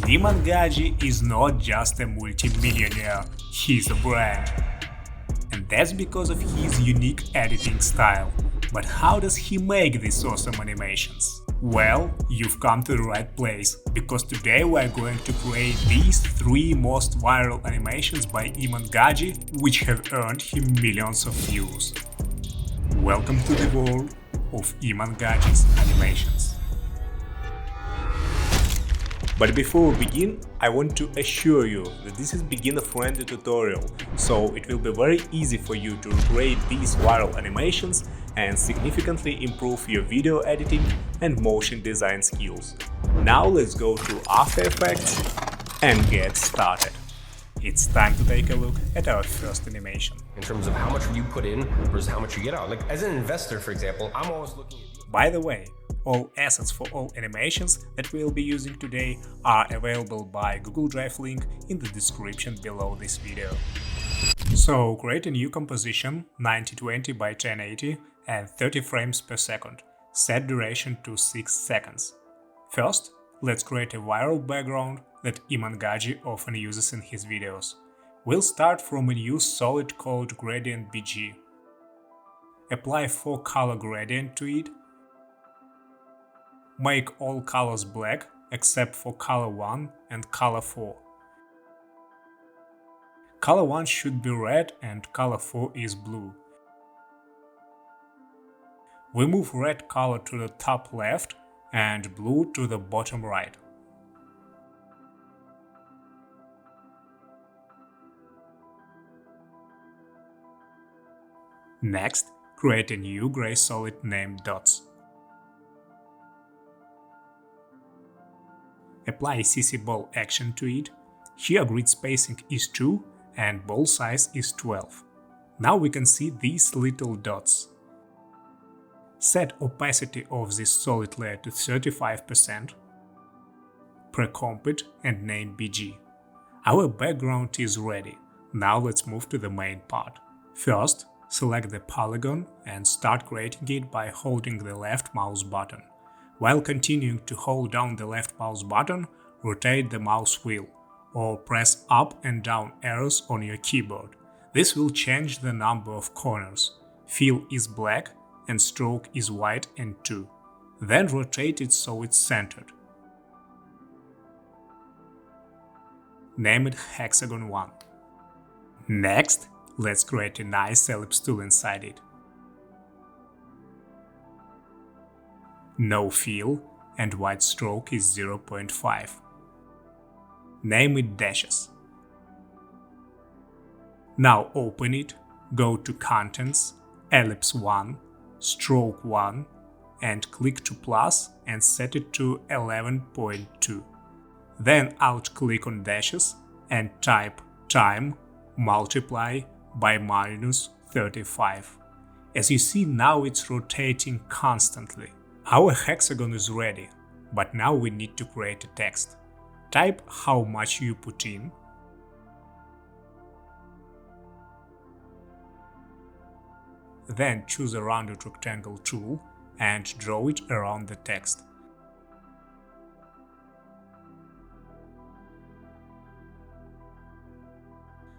Iman Gadzhi is not just a multi-millionaire, he's a brand. And that's because of his unique editing style. But how does he make these awesome animations? Well, you've come to the right place, because today we're going to create these 3 most viral animations by Iman Gadzhi, which have earned him millions of views. Welcome to the world of Iman Gadzhi's animations. But before we begin, I want to assure you that this is beginner-friendly tutorial, so it will be very easy for you to recreate these viral animations and significantly improve your video editing and motion design skills. Now let's go to After Effects and get started. It's time to take a look at our first animation. In terms of how much you put in versus how much you get out. Like as an investor, for example, I'm always looking at... By the way, all assets for all animations that we'll be using today are available by Google Drive link in the description below this video. So create a new composition 9020 by 1080 and 30 frames per second. Set duration to 6 seconds. First, let's create a viral background that Iman Gadzhi often uses in his videos. We'll start from a new solid called gradient BG. Apply 4 color gradient to it. Make all colors black except for color 1 and color 4. Color 1 should be red and color 4 is blue. We move red color to the top left and blue to the bottom right. Next, create a new gray solid named dots. Apply CC ball action to it. Here grid spacing is 2 and ball size is 12. Now we can see these little dots. Set opacity of this solid layer to 35%. Pre-comp it and name BG. Our background is ready. Now let's move to the main part. First, select the polygon and start creating it by holding the left mouse button. While continuing to hold down the left mouse button, rotate the mouse wheel, or press up and down arrows on your keyboard. This will change the number of corners. Fill is black and stroke is white and 2. Then rotate it so it's centered. Name it Hexagon 1. Next, let's create a nice ellipse tool inside it. No fill and white stroke is 0.5. Name it Dashes. Now open it, go to Contents, Ellipse 1, Stroke 1 and click to plus and set it to 11.2. Then out-click on Dashes and type time multiply by minus 35. As you see, now it's rotating constantly. Our hexagon is ready, but now we need to create a text. Type how much you put in. Then choose a rounded rectangle tool and draw it around the text.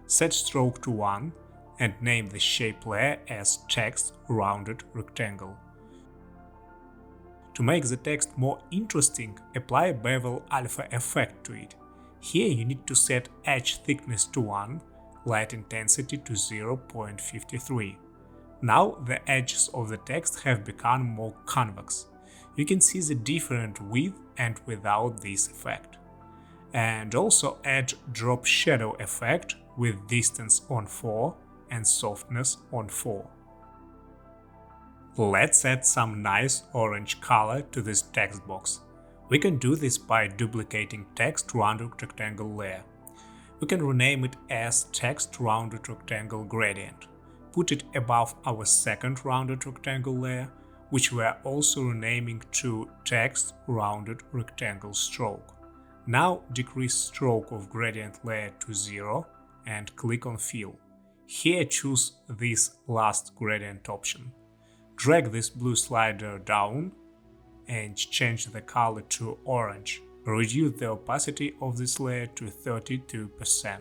Set stroke to 1 and name the shape layer as text rounded rectangle. To make the text more interesting, apply a bevel alpha effect to it. Here you need to set edge thickness to 1, light intensity to 0.53. Now the edges of the text have become more convex. You can see the different with and without this effect. And also add drop shadow effect with distance on 4 and softness on 4. Let's add some nice orange color to this text box. We can do this by duplicating text rounded rectangle layer. We can rename it as text rounded rectangle gradient. Put it above our second rounded rectangle layer, which we are also renaming to text rounded rectangle stroke. Now decrease stroke of gradient layer to 0 and click on Fill. Here choose this last gradient option. Drag this blue slider down and change the color to orange. Reduce the opacity of this layer to 32%.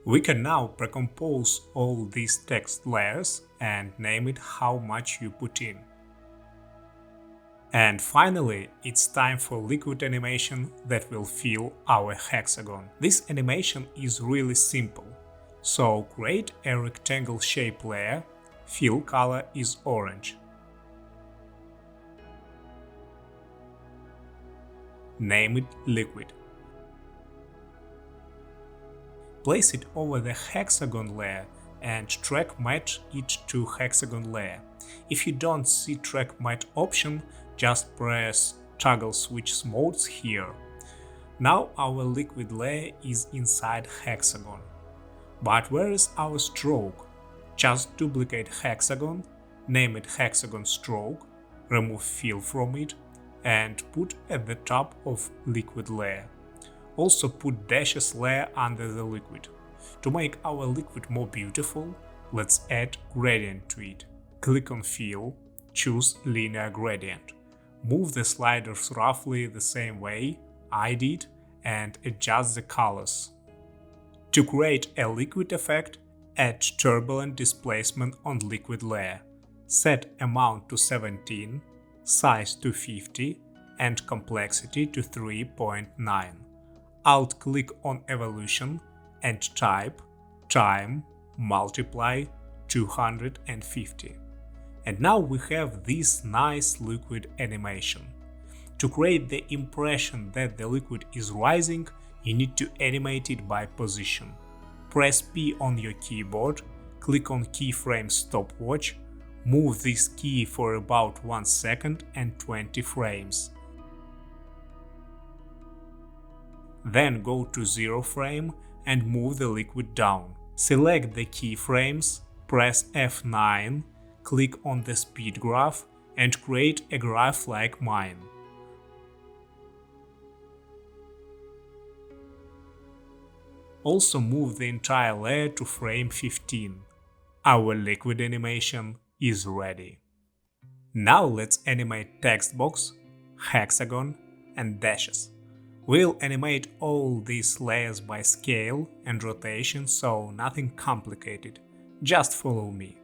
We can now pre-compose all these text layers and name it how much you put in. And finally, it's time for liquid animation that will fill our hexagon. This animation is really simple. So create a rectangle shape layer, fill color is orange. Name it liquid. Place it over the hexagon layer and track match it to hexagon layer. If you don't see track match option, just press toggle switch modes here. Now our liquid layer is inside hexagon. But where is our stroke? Just duplicate hexagon, name it hexagon stroke, remove fill from it, and put at the top of liquid layer. Also put dashes layer under the liquid. To make our liquid more beautiful, let's add gradient to it. Click on fill, choose linear gradient. Move the sliders roughly the same way I did and adjust the colors. To create a liquid effect, add turbulent displacement on liquid layer. Set amount to 17, size to 50 and complexity to 3.9. Alt-click on evolution and type time multiply 250. And now we have this nice liquid animation. To create the impression that the liquid is rising, you need to animate it by position. Press P on your keyboard, click on keyframe stopwatch, move this key for about 1 second and 20 frames. Then go to 0 frame and move the liquid down. Select the keyframes, press F9, click on the speed graph and create a graph like mine. Also move the entire layer to frame 15. Our liquid animation is ready. Now let's animate text box, hexagon and dashes. We'll animate all these layers by scale and rotation, so nothing complicated. Just follow me.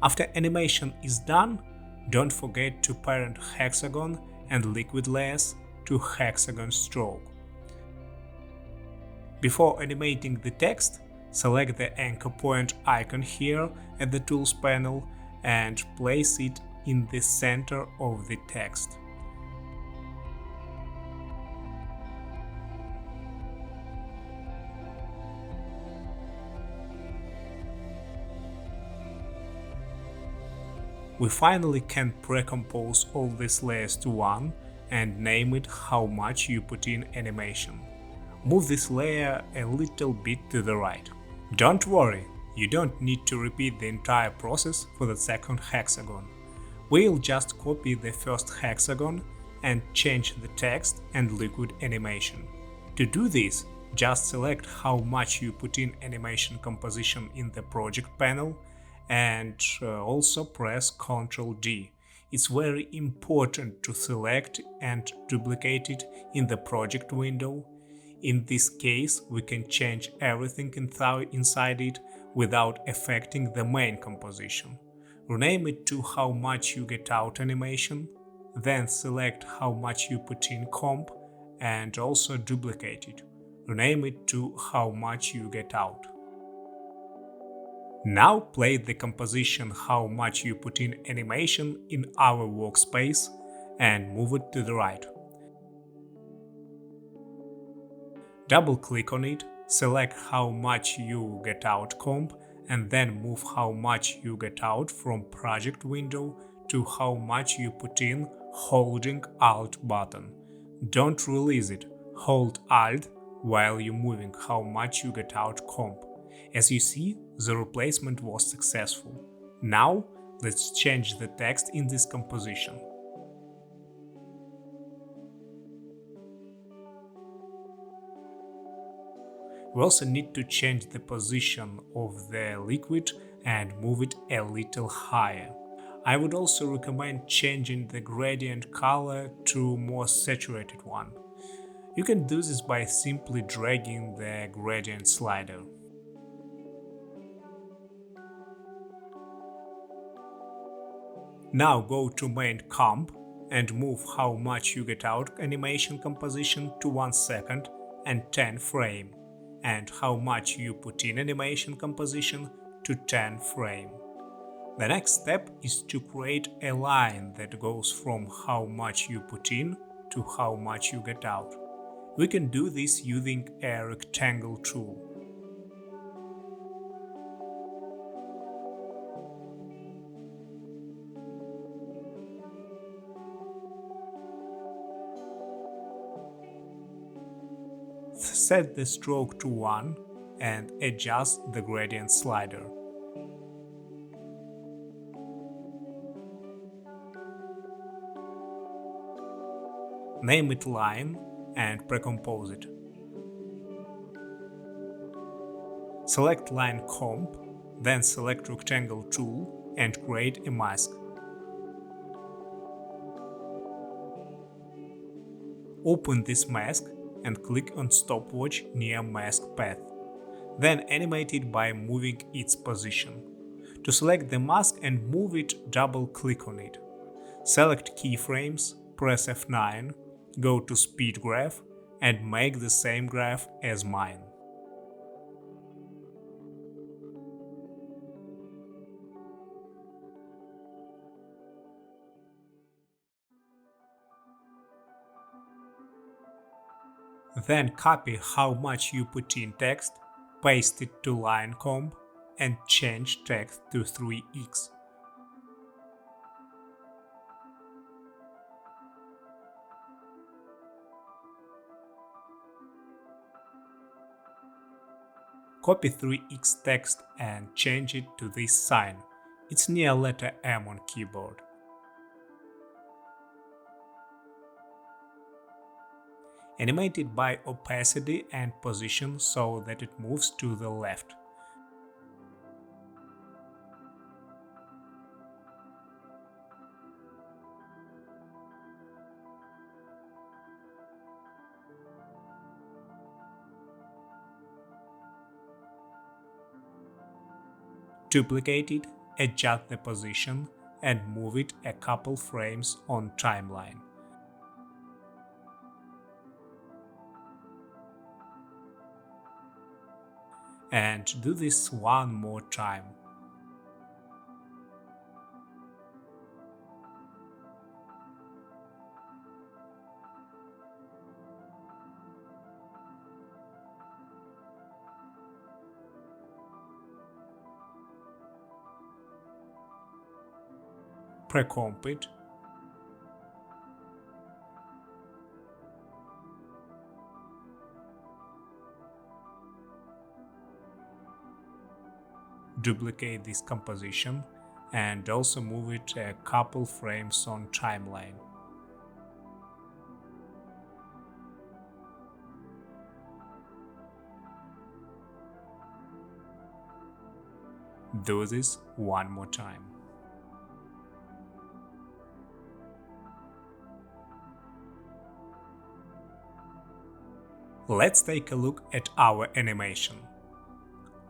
After animation is done, don't forget to parent hexagon and liquid layers to hexagon stroke. Before animating the text, select the anchor point icon here at the Tools panel and place it in the center of the text. We finally can pre-compose all these layers to one and name it how much you put in animation. Move this layer a little bit to the right. Don't worry, you don't need to repeat the entire process for the second hexagon. We'll just copy the first hexagon and change the text and liquid animation. To do this, just select how much you put in animation composition in the project panel and also press Ctrl D. It's very important to select and duplicate it in the project window. In this case, we can change everything inside it without affecting the main composition. Rename it to how much you get out animation, then select how much you put in comp and also duplicate it. Rename it to how much you get out. Now play the composition how much you put in animation in our workspace and move it to the right. Double-click on it, select how much you get out comp and then move how much you get out from project window to how much you put in holding Alt button. Don't release it. Hold Alt while you're moving how much you get out comp. As you see, the replacement was successful. Now, let's change the text in this composition. We also need to change the position of the liquid and move it a little higher. I would also recommend changing the gradient color to a more saturated one. You can do this by simply dragging the gradient slider. Now go to main comp and move how much you get out animation composition to 1 second and 10 frame, and how much you put in animation composition to 10 frame. The next step is to create a line that goes from how much you put in to how much you get out. We can do this using a rectangle tool. Set the stroke to 1 and adjust the gradient slider. Name it line and pre-compose it. Select line comp, then select rectangle tool and create a mask. Open this mask and click on stopwatch near mask path. Then animate it by moving its position. To select the mask and move it, double-click on it. Select keyframes, press F9, go to speed graph and make the same graph as mine. Then copy how much you put in text, paste it to line comp and change text to 3x. Copy 3x text and change it to this sign. It's near letter M on keyboard. Animate it by opacity and position so that it moves to the left. Duplicate it, adjust the position, and move it a couple frames on timeline. And do this one more time. Pre-comp it. Duplicate this composition and also move it a couple frames on timeline. Do this one more time. Let's take a look at our animation.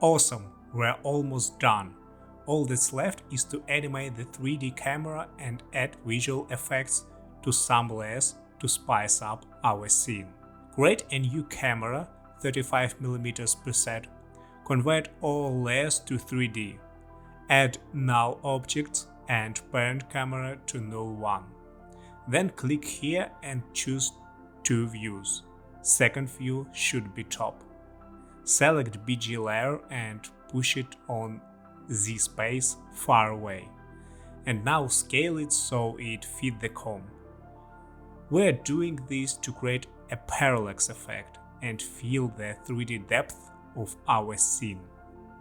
Awesome, we're almost done. All that's left is to animate the 3D camera and add visual effects to some layers to spice up our scene. Create a new camera, 35mm preset. Convert all layers to 3D. Add null objects and parent camera to null one. Then click here and choose two views. Second view should be top. Select BG layer and push it on Z space far away. And now scale it so it fits the comp. We're doing this to create a parallax effect and feel the 3D depth of our scene.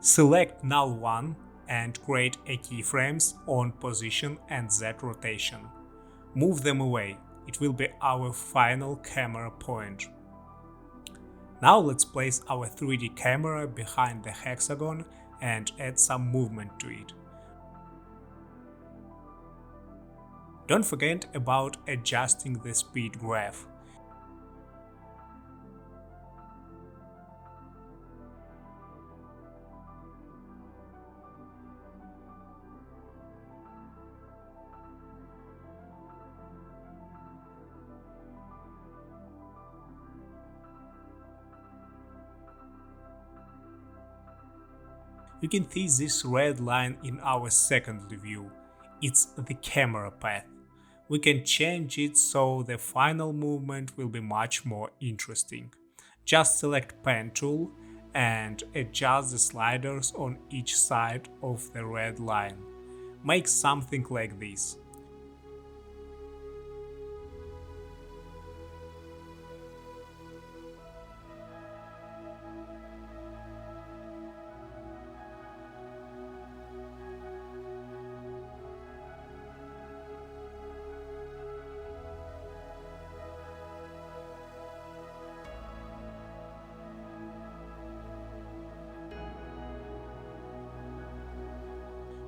Select null 1 and create a keyframes on position and Z rotation. Move them away, it will be our final camera point. Now let's place our 3D camera behind the hexagon and add some movement to it. Don't forget about adjusting the speed graph. You can see this red line in our second view. It's the camera path. We can change it so the final movement will be much more interesting. Just select Pen tool and adjust the sliders on each side of the red line. Make something like this.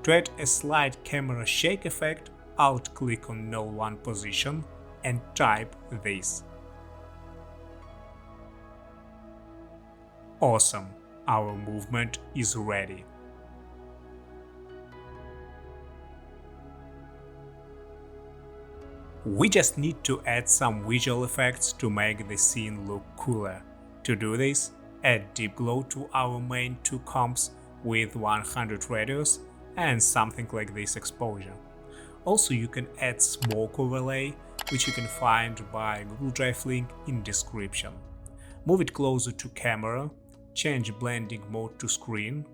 To add a slight camera shake effect, alt-click on null 1 position and type this. Awesome, our movement is ready. We just need to add some visual effects to make the scene look cooler. To do this, add deep glow to our main two comps with 100 radius and something like this exposure. Also, you can add smoke overlay, which you can find by Google Drive link in description. Move it closer to camera, change blending mode to screen,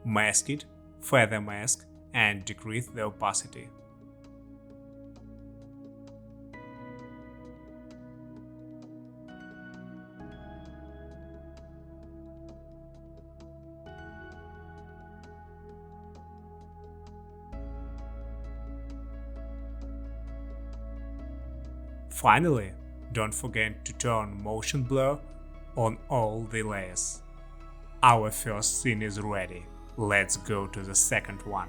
mask it, feather mask, and decrease the opacity. Finally, don't forget to turn motion blur on all the layers. Our first scene is ready. Let's go to the second one.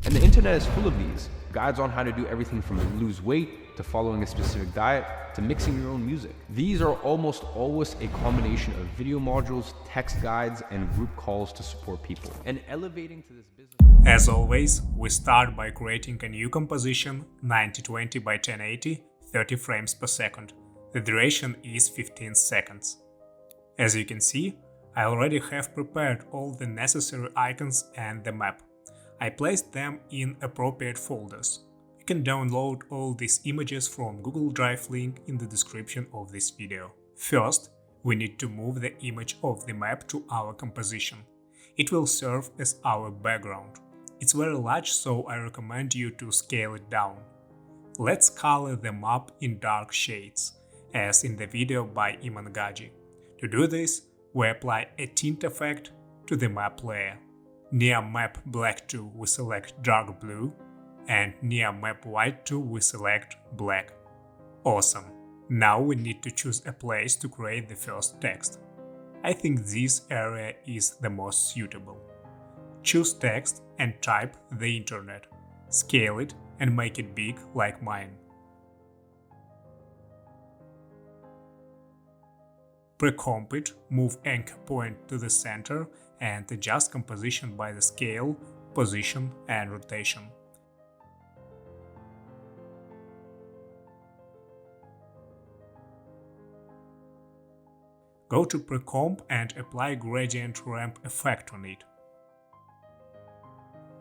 And the internet is full of these guides on how to do everything from lose weight to following a specific diet to mixing your own music. These are almost always a combination of video modules, text guides, and group calls to support people. And elevating to this business. As always, we start by creating a new composition 9020 by 1080, 30 frames per second. The duration is 15 seconds. As you can see, I already have prepared all the necessary icons and the map. I placed them in appropriate folders. You can download all these images from Google Drive link in the description of this video. First, we need to move the image of the map to our composition. It will serve as our background. It's very large, so I recommend you to scale it down. Let's color the map in dark shades, as in the video by Iman Gadzhi. To do this, we apply a tint effect to the map layer. Near Map Black 2 we select dark blue, and near Map White 2 we select black. Awesome! Now we need to choose a place to create the first text. I think this area is the most suitable. Choose text and type the internet. Scale it and make it big like mine. Pre-comp it, move anchor point to the center and adjust composition by the scale, position and rotation. Go to pre-comp and apply gradient ramp effect on it.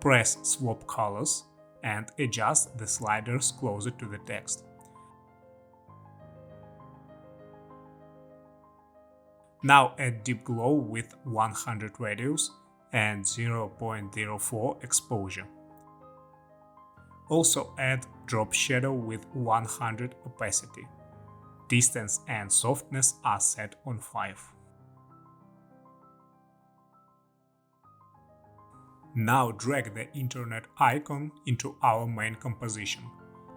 Press swap colors and adjust the sliders closer to the text. Now add deep glow with 100 radius and 0.04 exposure. Also add drop shadow with 100 opacity. Distance and softness are set on 5. Now drag the internet icon into our main composition.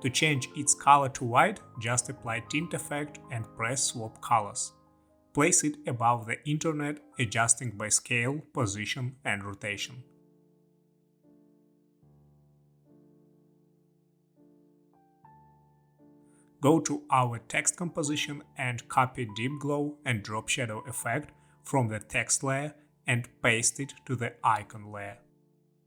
To change its color to white, just apply tint effect and press swap colors. Place it above the internet, adjusting by scale, position and rotation. Go to our text composition and copy deep glow and drop shadow effect from the text layer and paste it to the icon layer.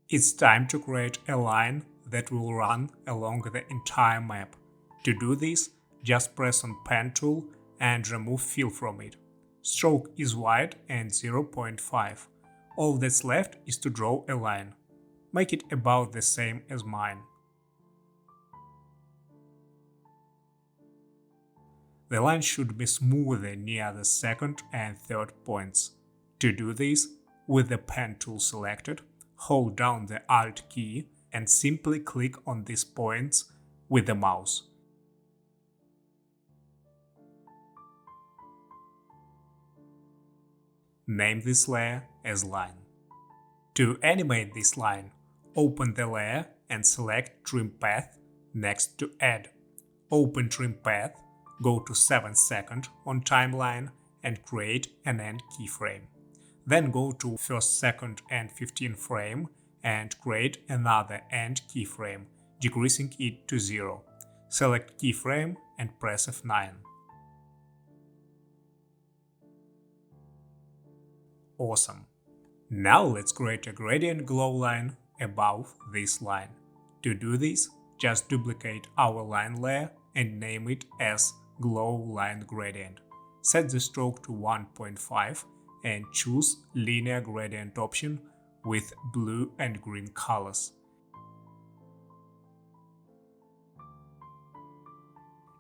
It's time to create a line that will run along the entire map. To do this, just press on Pen tool and remove fill from it. Stroke is wide and 0.5. All that's left is to draw a line. Make it about the same as mine. The line should be smoother near the second and third points. To do this, with the Pen tool selected, hold down the Alt key and simply click on these points with the mouse. Name this layer as line. To animate this line, open the layer and select Trim Path next to Add. Open Trim Path, go to 7 second on timeline and create an end keyframe. Then go to 1st, 2nd and 15th frame and create another end keyframe, decreasing it to 0. Select keyframe and press F9. Awesome. Now let's create a gradient glow line above this line. To do this, just duplicate our line layer and name it as Glow Line Gradient. Set the stroke to 1.5 and choose Linear Gradient option with blue and green colors.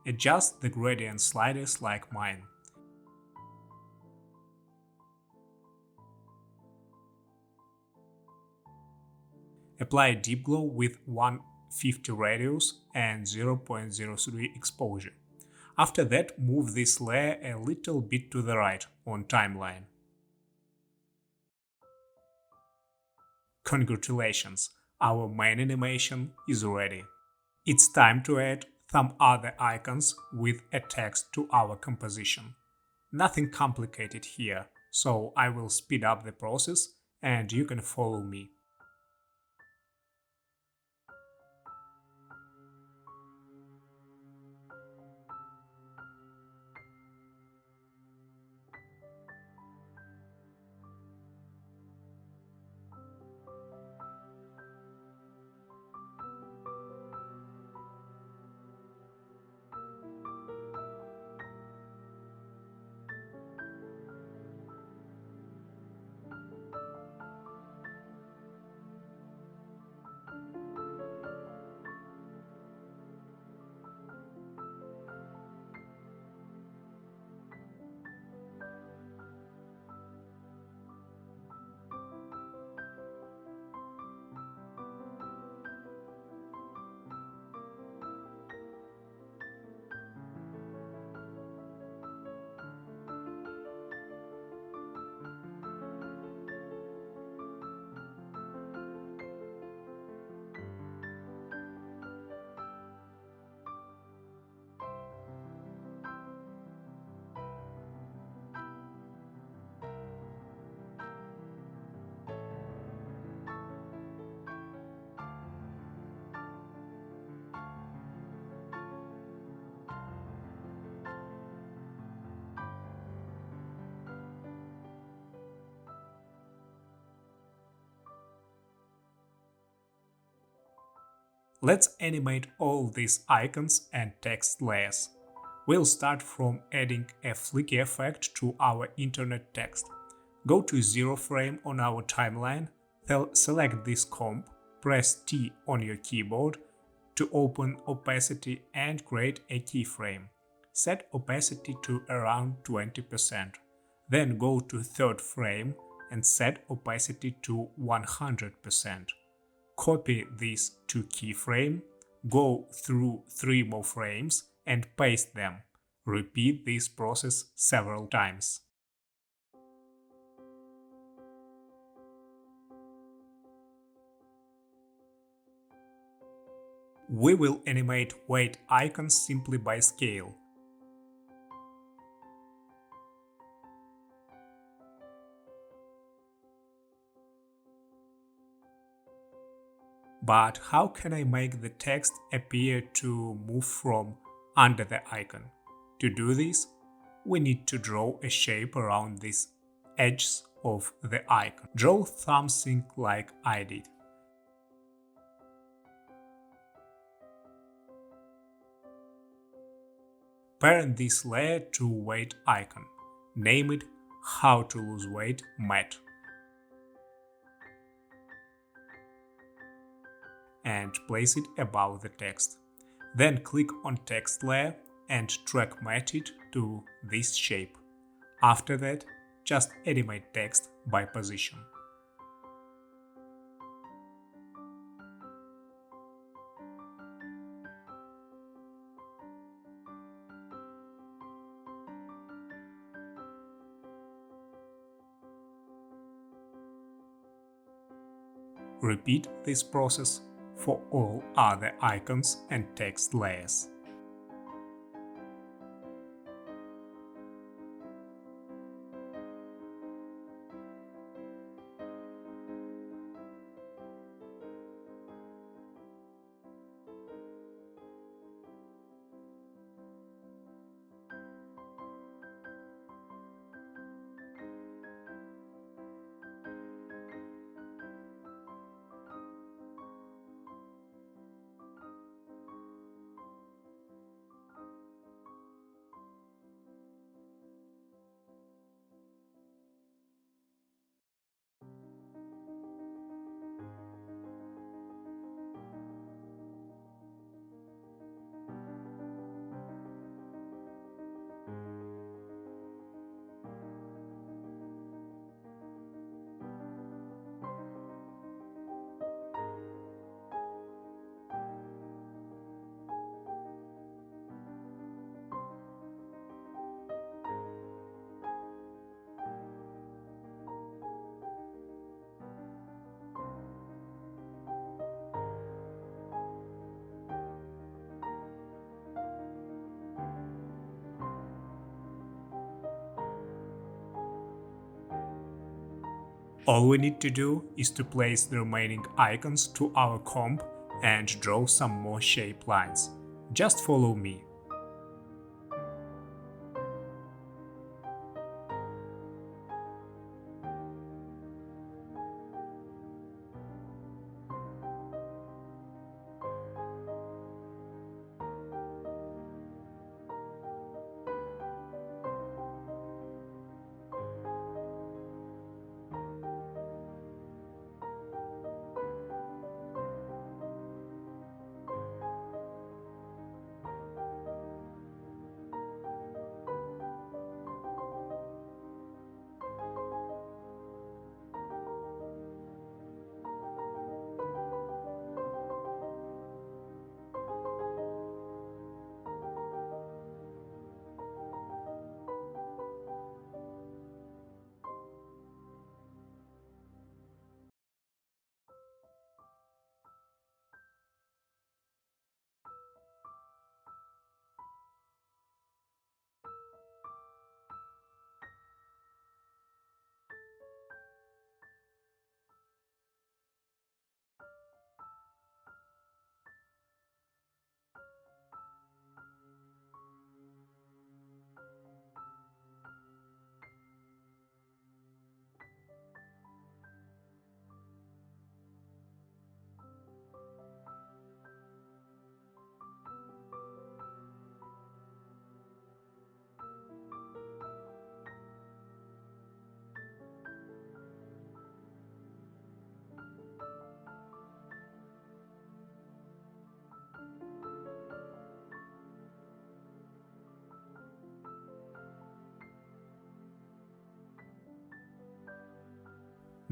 Adjust the gradient sliders like mine. Apply deep glow with 150 radius and 0.03 exposure. After that, move this layer a little bit to the right on timeline. Congratulations, our main animation is ready. It's time to add some other icons with a text to our composition. Nothing complicated here, so I will speed up the process and you can follow me. Let's animate all these icons and text layers. We'll start from adding a flicky effect to our internet text. Go to 0 frame on our timeline, select this comp, press T on your keyboard to open opacity and create a keyframe. Set opacity to around 20%. Then go to 3rd frame and set opacity to 100%. Copy these two keyframes, go through 3 more frames and paste them. Repeat this process several times. We will animate weight icons simply by scale. But how can I make the text appear to move from under the icon? To do this, we need to draw a shape around these edges of the icon. Draw something like I did. Parent this layer to weight icon. Name it How to Lose Weight Matte. And place it above the text. Then click on text layer and drag match it to this shape. After that, just animate text by position. Repeat this process for all other icons and text layers. All we need to do is to place the remaining icons to our comp and draw some more shape lines. Just follow me.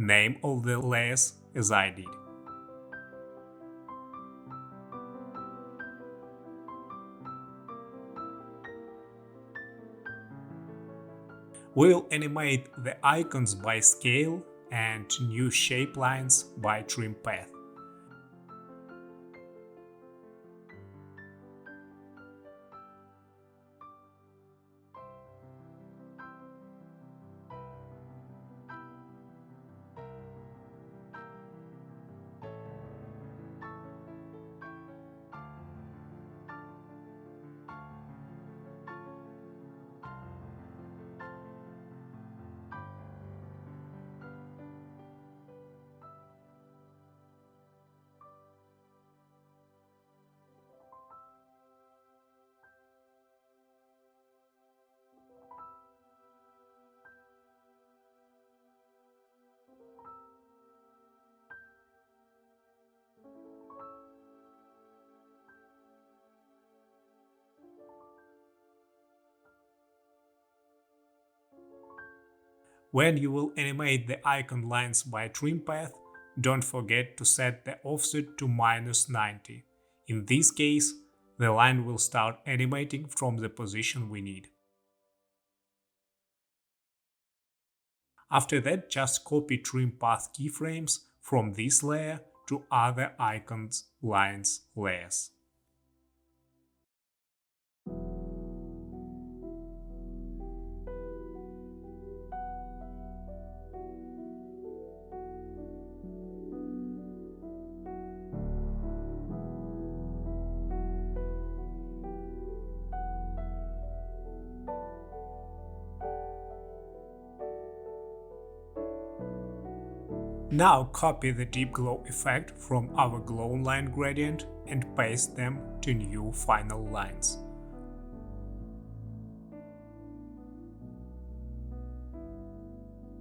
name all the layers as I did. We'll animate the icons by scale and new shape lines by trim path. When you will animate the icon lines by trim path, don't forget to set the offset to -90. In this case, the line will start animating from the position we need. After that, just copy trim path keyframes from this layer to other icons lines layers. Now copy the deep glow effect from our glow line gradient and paste them to new final lines.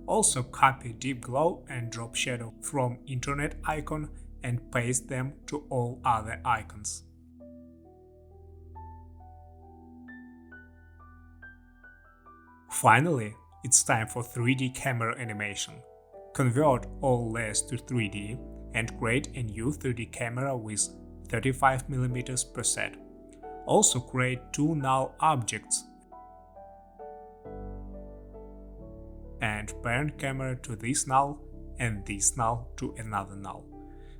Also copy deep glow and drop shadow from internet icon and paste them to all other icons. Finally, it's time for 3D camera animation. Convert all layers to 3D and create a new 3D camera with 35mm per set. Also create two null objects and parent camera to this null and this null to another null.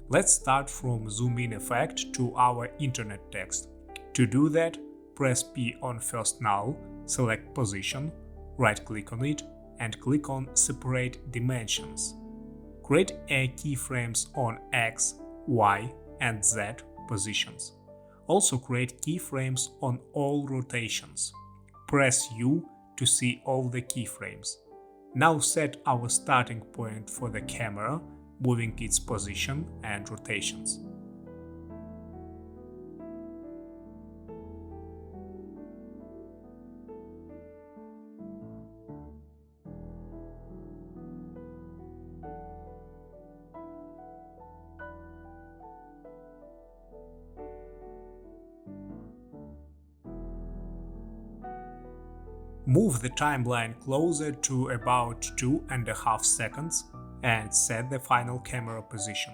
Let's start from zoom in effect to our internet text. To do that, press P on first null, select position, right click on it and click on Separate Dimensions. Create a keyframes on X, Y and Z positions. Also create keyframes on all rotations. Press U to see all the keyframes. Now set our starting point for the camera, moving its position and rotations. Move the timeline closer to about 2.5 seconds and set the final camera position.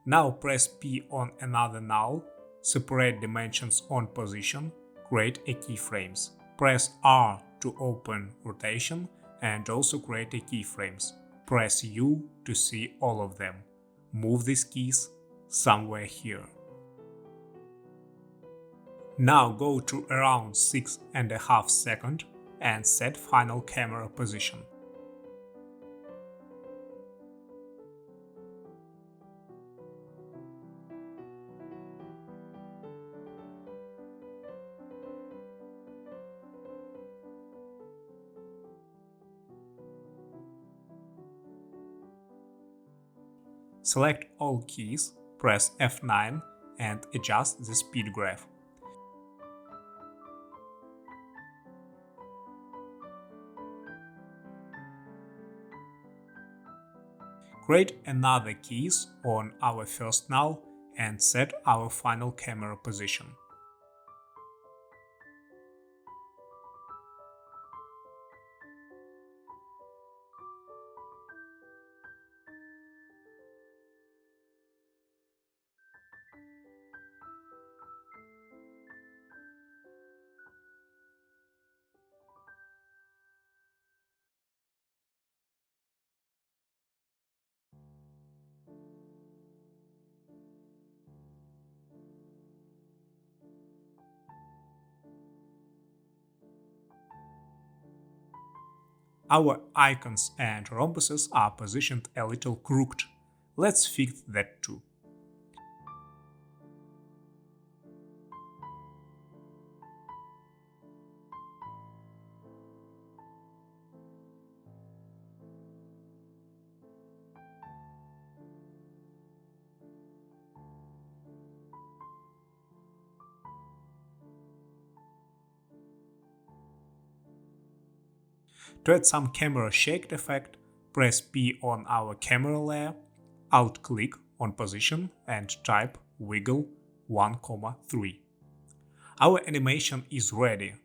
Now press P on another null, separate dimensions on position, create a keyframes. Press R to open rotation and also create a keyframes. Press U to see all of them. Move these keys somewhere here. Now go to around 6.5 seconds and set final camera position. Select all keys, press F9 and adjust the speed graph. Create another keys on our first null and set our final camera position. Our icons and rhombuses are positioned a little crooked. Let's fix that too. To add some camera shake effect, press P on our camera layer, Alt-click on position and type wiggle 1,3. Our animation is ready.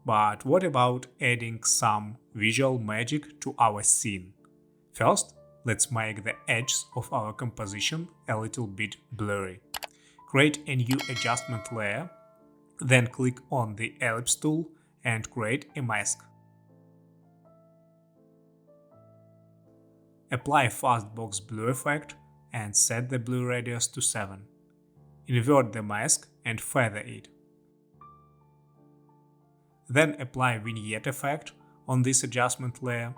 But what about adding some visual magic to our scene? First, let's make the edges of our composition a little bit blurry. Create a new adjustment layer, then click on the ellipse tool and create a mask. Apply Fastbox Blue effect and set the blue radius to 7. Invert the mask and feather it. Then apply Vignette effect on this adjustment layer.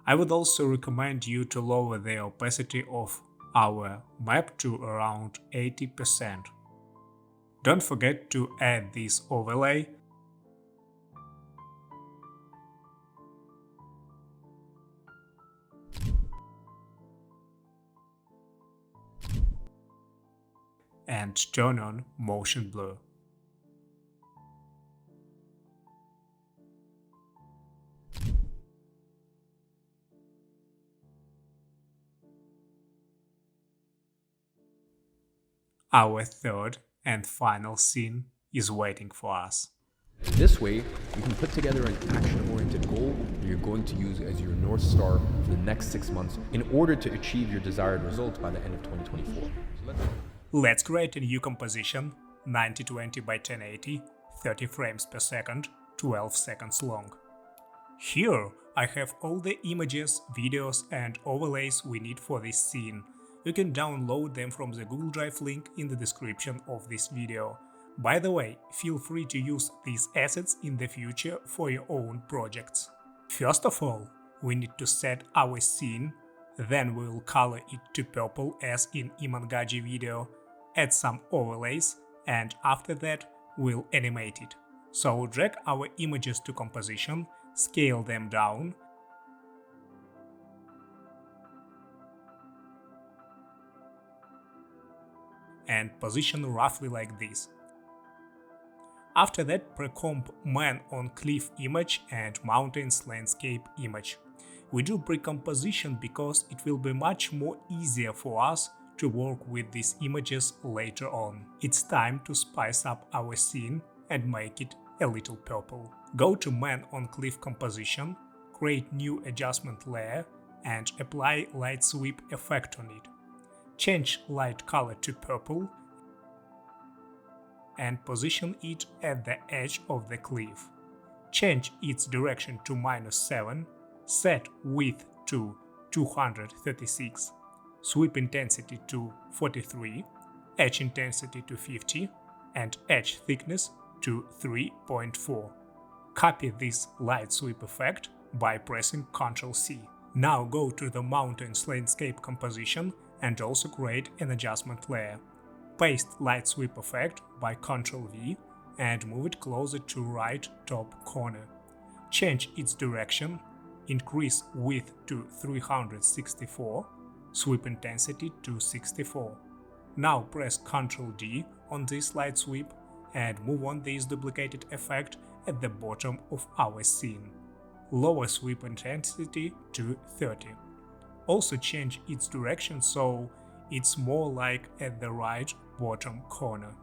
I would also recommend you to lower the opacity of our map to around 80%. Don't forget to add this overlay and turn on motion blur. Our third and final scene is waiting for us. This way, you can put together an action-oriented goal that you're going to use as your North Star for the next 6 months in order to achieve your desired results by the end of 2024. Let's create a new composition, 9020 by 1080, 30 frames per second, 12 seconds long. Here I have all the images, videos and overlays we need for this scene. You can download them from the Google Drive link in the description of this video. By the way, feel free to use these assets in the future for your own projects. First of all, we need to set our scene, then we will color it to purple as in Iman Gadzhi video, add some overlays, and after that we'll animate it. So drag our images to composition, scale them down, and position roughly like this. After that, pre-comp man on cliff image and mountains landscape image. We do pre-composition because it will be much more easier for us to work with these images later on. It's time to spice up our scene and make it a little purple. Go to man on cliff composition, create new adjustment layer and apply light sweep effect on it. Change light color to purple and position it at the edge of the cliff. Change its direction to -7, set width to 236, sweep intensity to 43, edge intensity to 50, and edge thickness to 3.4. Copy this light sweep effect by pressing Ctrl+C. Now go to the mountains landscape composition and also create an adjustment layer. Paste light sweep effect by Ctrl V and move it closer to right top corner. Change its direction, increase width to 364, sweep intensity to 64. Now press Ctrl D on this light sweep and move on this duplicated effect at the bottom of our scene. Lower sweep intensity to 30. Also change its direction so it's more like at the right bottom corner.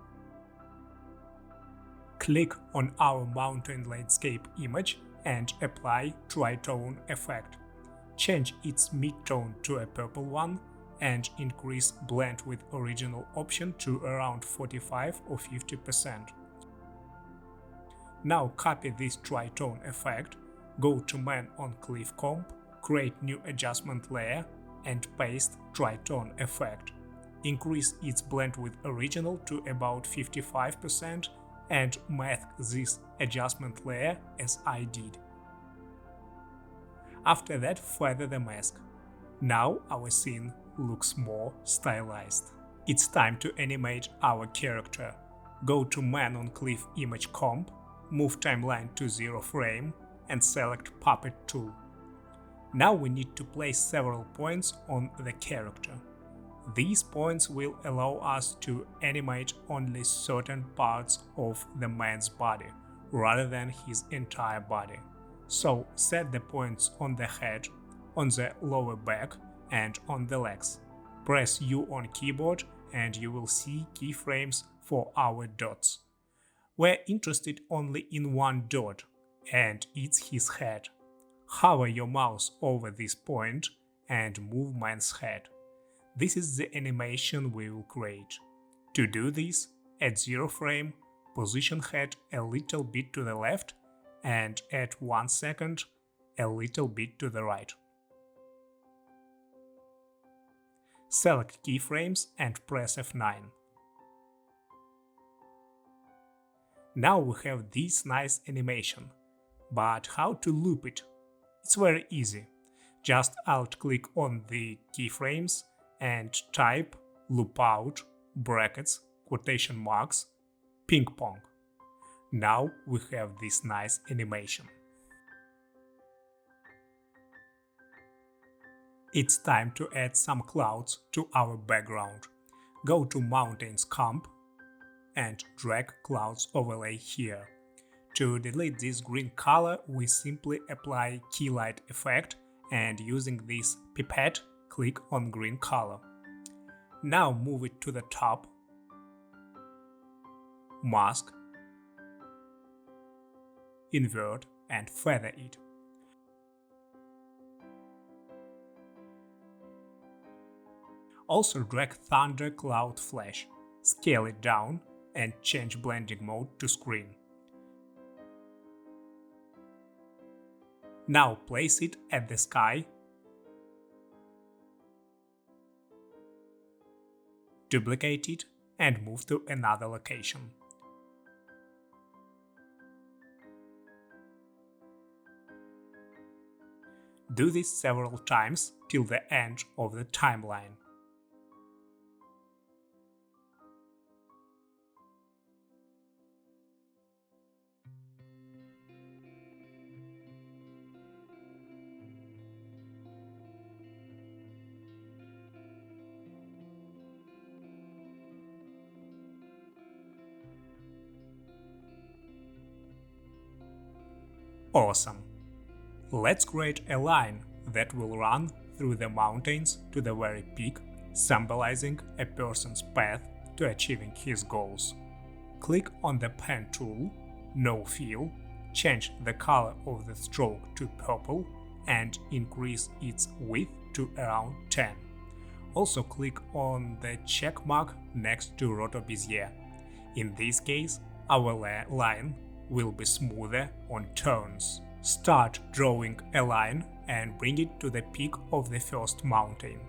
Click on our mountain landscape image and apply tritone effect. Change its mid-tone to a purple one and increase blend with original option to around 45 or 50%. Now copy this tritone effect, go to Man on Cliff Comp, create new adjustment layer and paste tritone effect. Increase its blend with original to about 55% and mask this adjustment layer as I did. After that, feather the mask. Now our scene looks more stylized. It's time to animate our character. Go to Man on Cliff Image Comp, move timeline to 0 frame and select Puppet tool. Now we need to place several points on the character. These points will allow us to animate only certain parts of the man's body, rather than his entire body. So set the points on the head, on the lower back and on the legs. Press U on keyboard and you will see keyframes for our dots. We're interested only in one dot, and it's his head. Hover your mouse over this point and move man's head. This is the animation we will create. To do this, at 0 frame, position head a little bit to the left and at 1 second, a little bit to the right. Select keyframes and press F9. Now we have this nice animation, but how to loop it? It's very easy. Just alt-click on the keyframes and type loop out, brackets, quotation marks, ping pong. Now we have this nice animation. It's time to add some clouds to our background. Go to Mountains Comp and drag Clouds Overlay here. To delete this green color, we simply apply Key Light effect and using this pipette, click on green color. Now move it to the top, mask, invert and feather it. Also drag Thunder Cloud Flash, scale it down and change blending mode to screen. Now place it at the sky, duplicate it and move to another location. Do this several times till the end of the timeline. Awesome! Let's create a line that will run through the mountains to the very peak, symbolizing a person's path to achieving his goals. Click on the pen tool, No Fill, change the color of the stroke to purple and increase its width to around 10. Also click on the check mark next to Roto Bezier. In this case, our line will be smoother on turns. Start drawing a line and bring it to the peak of the first mountain.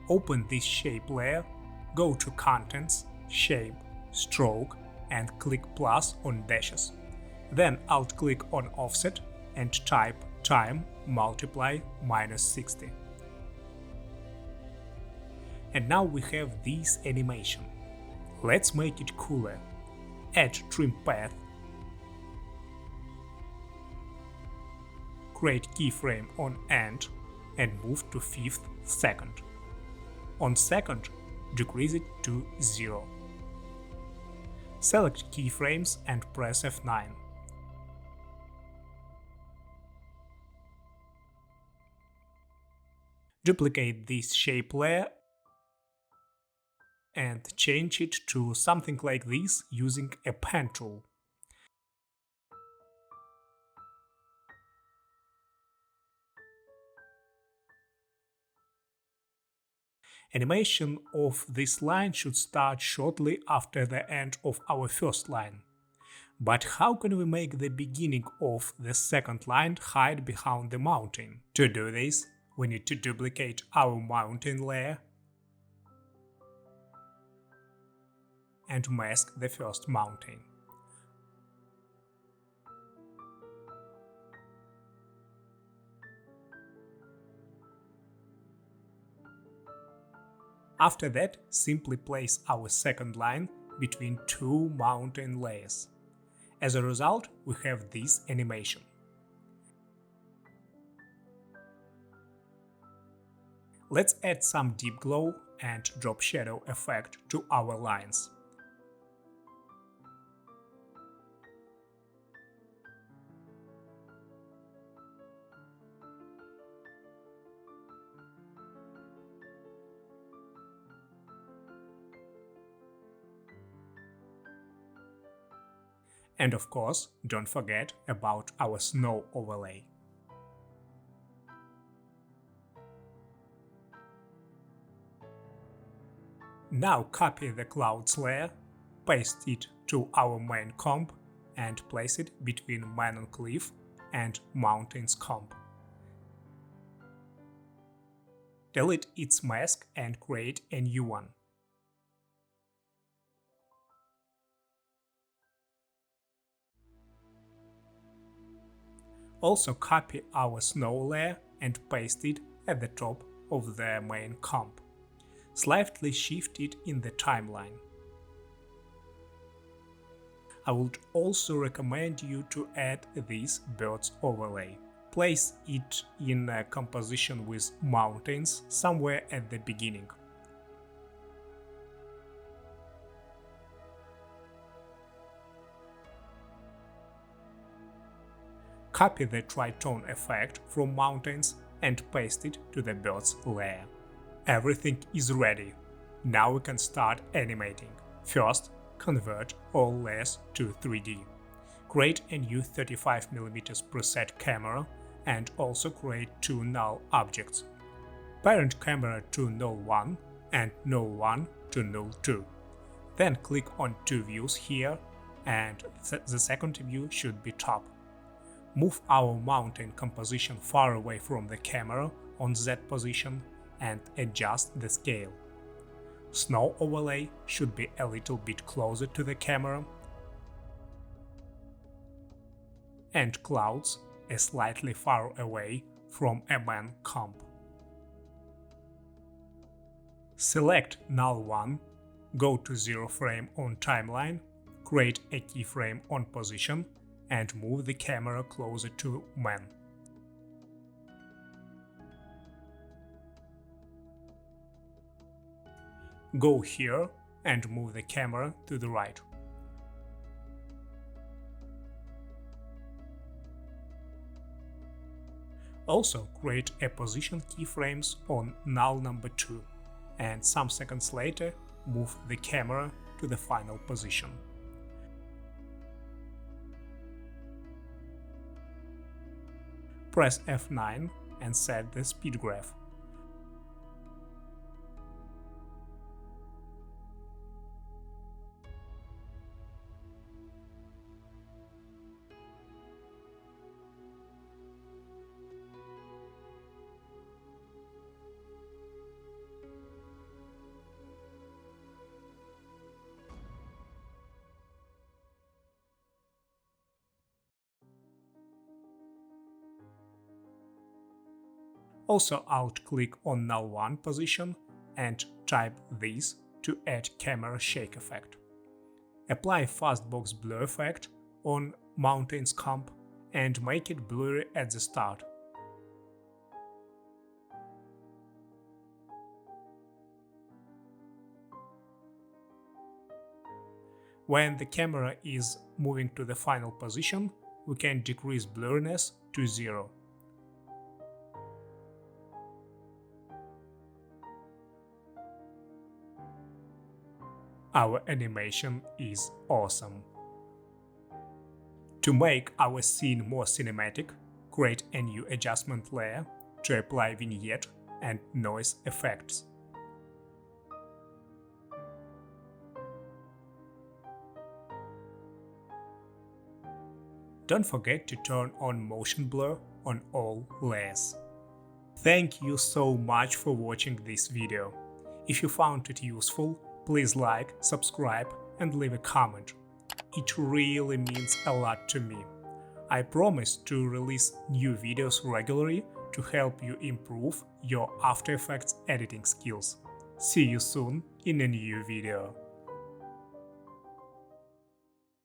Open this shape layer, go to Contents, Shape, Stroke and click plus on dashes. Then Alt-click on Offset and type time multiply -60. And now we have this animation. Let's make it cooler. Add trim path, create keyframe on end and move to 5th second. On second, decrease it to 0. Select keyframes and press F9. Duplicate this shape layer and change it to something like this using a pen tool. Animation of this line should start shortly after the end of our first line. But how can we make the beginning of the second line hide behind the mountain? To do this, we need to duplicate our mountain layer and mask the first mountain. After that, simply place our second line between two mountain layers. As a result, we have this animation. Let's add some deep glow and drop shadow effect to our lines. And of course, don't forget about our snow overlay. Now copy the clouds layer, paste it to our main comp and place it between man on cliff and mountains comp. Delete its mask and create a new one. Also copy our snow layer and paste it at the top of the main comp. Slightly shift it in the timeline. I would also recommend you to add this birds overlay. Place it in a composition with mountains somewhere at the beginning. Copy the tritone effect from mountains and paste it to the birds layer. Everything is ready. Now we can start animating. First, convert all layers to 3D. Create a new 35mm preset camera and also create two null objects. Parent camera to null1 and null1 to null2. Then click on two views here and the second view should be top. Move our mountain composition far away from the camera on Z position and adjust the scale. Snow overlay should be a little bit closer to the camera and clouds slightly far away from a man comp. Select null1, go to 0 frame on timeline, create a keyframe on position and move the camera closer to man. Go here and move the camera to the right. Also create a position keyframes on null number 2 and some seconds later move the camera to the final position. Press F9 and set the speed graph. Also alt-click on null one position and type this to add camera shake effect. Apply fastbox blur effect on mountains comp and make it blurry at the start. When the camera is moving to the final position, we can decrease blurriness to 0. Our animation is awesome. To make our scene more cinematic, create a new adjustment layer to apply vignette and noise effects. Don't forget to turn on motion blur on all layers. Thank you so much for watching this video. If you found it useful, please like, subscribe and leave a comment. It really means a lot to me. I promise to release new videos regularly to help you improve your After Effects editing skills. See you soon in a new video.